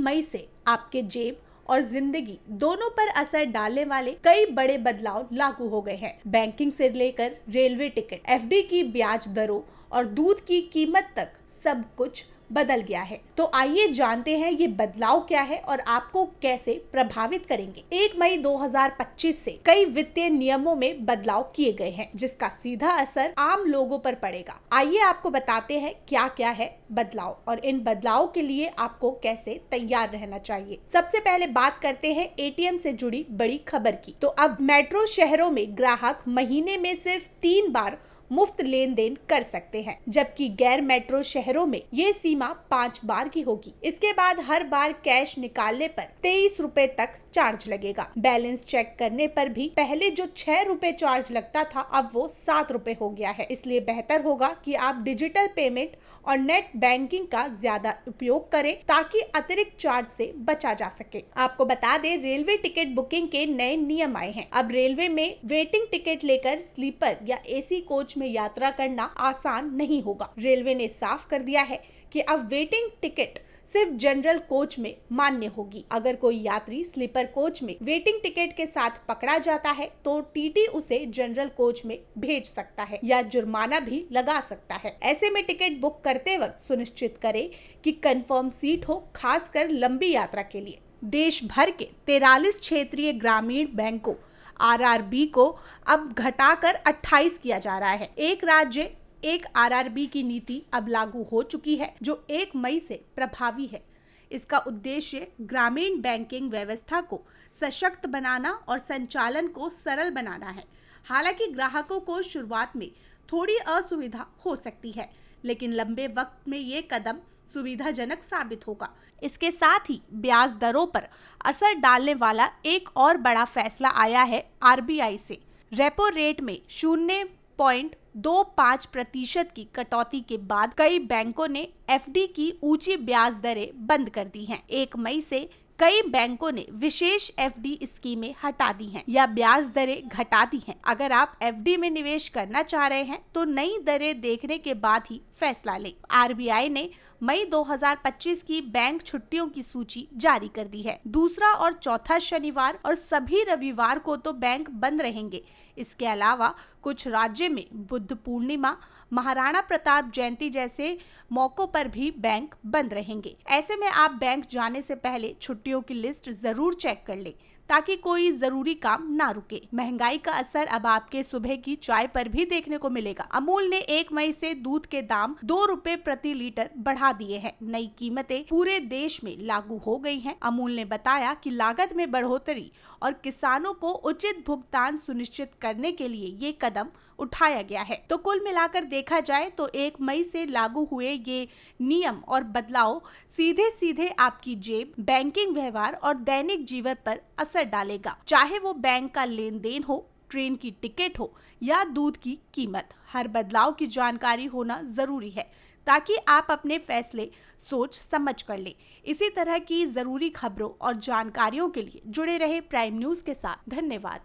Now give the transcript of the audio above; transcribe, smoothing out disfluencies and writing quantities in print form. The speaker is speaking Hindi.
मई से आपके जेब और जिंदगी दोनों पर असर डालने वाले कई बड़े बदलाव लागू हो गए हैं। बैंकिंग से लेकर रेलवे टिकट, एफडी की ब्याज दरों और दूध की कीमत तक सब कुछ बदल गया है। तो आइए जानते हैं ये बदलाव क्या है और आपको कैसे प्रभावित करेंगे। 1 मई 2025 से कई वित्तीय नियमों में बदलाव किए गए हैं, जिसका सीधा असर आम लोगों पर पड़ेगा। आइए आपको बताते हैं क्या क्या है बदलाव और इन बदलाव के लिए आपको कैसे तैयार रहना चाहिए। सबसे पहले बात करते हैं एटीएम से जुड़ी बड़ी खबर की। तो अब मेट्रो शहरों में ग्राहक महीने में सिर्फ 3 बार मुफ्त लेन देन कर सकते हैं, जबकि गैर मेट्रो शहरों में ये सीमा 5 बार की होगी। इसके बाद हर बार कैश निकालने पर 23 रुपए तक चार्ज लगेगा। बैलेंस चेक करने पर भी पहले जो 6 रुपए चार्ज लगता था, अब वो 7 रुपए हो गया है। इसलिए बेहतर होगा कि आप डिजिटल पेमेंट और नेट बैंकिंग का ज्यादा उपयोग करें ताकि अतिरिक्त चार्ज से बचा जा सके। आपको बता दें, रेलवे टिकट बुकिंग के नए नियम आए हैं। अब रेलवे में वेटिंग टिकट लेकर स्लीपर या एसी कोच में यात्रा करना आसान नहीं होगा। रेलवे ने साफ कर दिया है कि अब वेटिंग टिकट सिर्फ जनरल कोच में मान्य होगी। अगर कोई यात्री स्लीपर कोच में वेटिंग टिकट के साथ पकड़ा जाता है तो टीटी उसे जनरल कोच में भेज सकता है या जुर्माना भी लगा सकता है। ऐसे में टिकट बुक करते वक्त सुनिश्चित करें कि कंफर्म सीट हो, खासकर लंबी यात्रा के लिए। देश भर के 43 क्षेत्रीय ग्रामीण बैंकों आरआरबी को अब घटाकर 28 किया जा रहा है। एक राज्य एक आरआरबी की नीति अब लागू हो चुकी है, जो 1 मई से प्रभावी है। इसका उद्देश्य ग्रामीण बैंकिंग व्यवस्था को सशक्त बनाना और संचालन को सरल बनाना है। हालांकि ग्राहकों को शुरुआत में थोड़ी असुविधा हो सकती है, लेकिन लंबे वक्त में ये कदम सुविधाजनक साबित होगा। इसके साथ ही ब्याज दरों पर असर डालने वाला एक और बड़ा फैसला आया है आरबीआई से। रेपो रेट में 0.25% की कटौती के बाद कई बैंकों ने एफडी की ऊंची ब्याज दरें बंद कर दी हैं। 1 मई से कई बैंकों ने विशेष एफडी स्कीमें हटा दी हैं या ब्याज दरें घटा दी हैं। अगर आप एफडी में निवेश करना चाह रहे हैं तो नई दरें देखने के बाद ही फैसला लें। आरबीआई ने मई 2025 की बैंक छुट्टियों की सूची जारी कर दी है। दूसरा और चौथा शनिवार और सभी रविवार को तो बैंक बंद रहेंगे। इसके अलावा कुछ राज्य में बुद्ध पूर्णिमा, महाराणा प्रताप जयंती जैसे मौकों पर भी बैंक बंद रहेंगे। ऐसे में आप बैंक जाने से पहले छुट्टियों की लिस्ट जरूर चेक कर लें ताकि कोई जरूरी काम ना रुके। महंगाई का असर अब आपके सुबह की चाय पर भी देखने को मिलेगा। अमूल ने 1 मई से दूध के दाम 2 रुपए प्रति लीटर बढ़ा दिए हैं। नई कीमतें पूरे देश में लागू हो गई हैं। अमूल ने बताया कि लागत में बढ़ोतरी और किसानों को उचित भुगतान सुनिश्चित करने के लिए ये कदम उठाया गया है। तो कुल मिलाकर देखा जाए तो 1 मई से लागू हुए ये नियम और बदलाव सीधे सीधे आपकी जेब, बैंकिंग व्यवहार और दैनिक जीवन पर असर डालेगा। चाहे वो बैंक का लेन देन हो, ट्रेन की टिकट हो या दूध की कीमत, हर बदलाव की जानकारी होना जरूरी है ताकि आप अपने फैसले सोच समझ कर लें। इसी तरह की जरूरी खबरों और जानकारियों के लिए जुड़े रहे प्राइम न्यूज के साथ। धन्यवाद।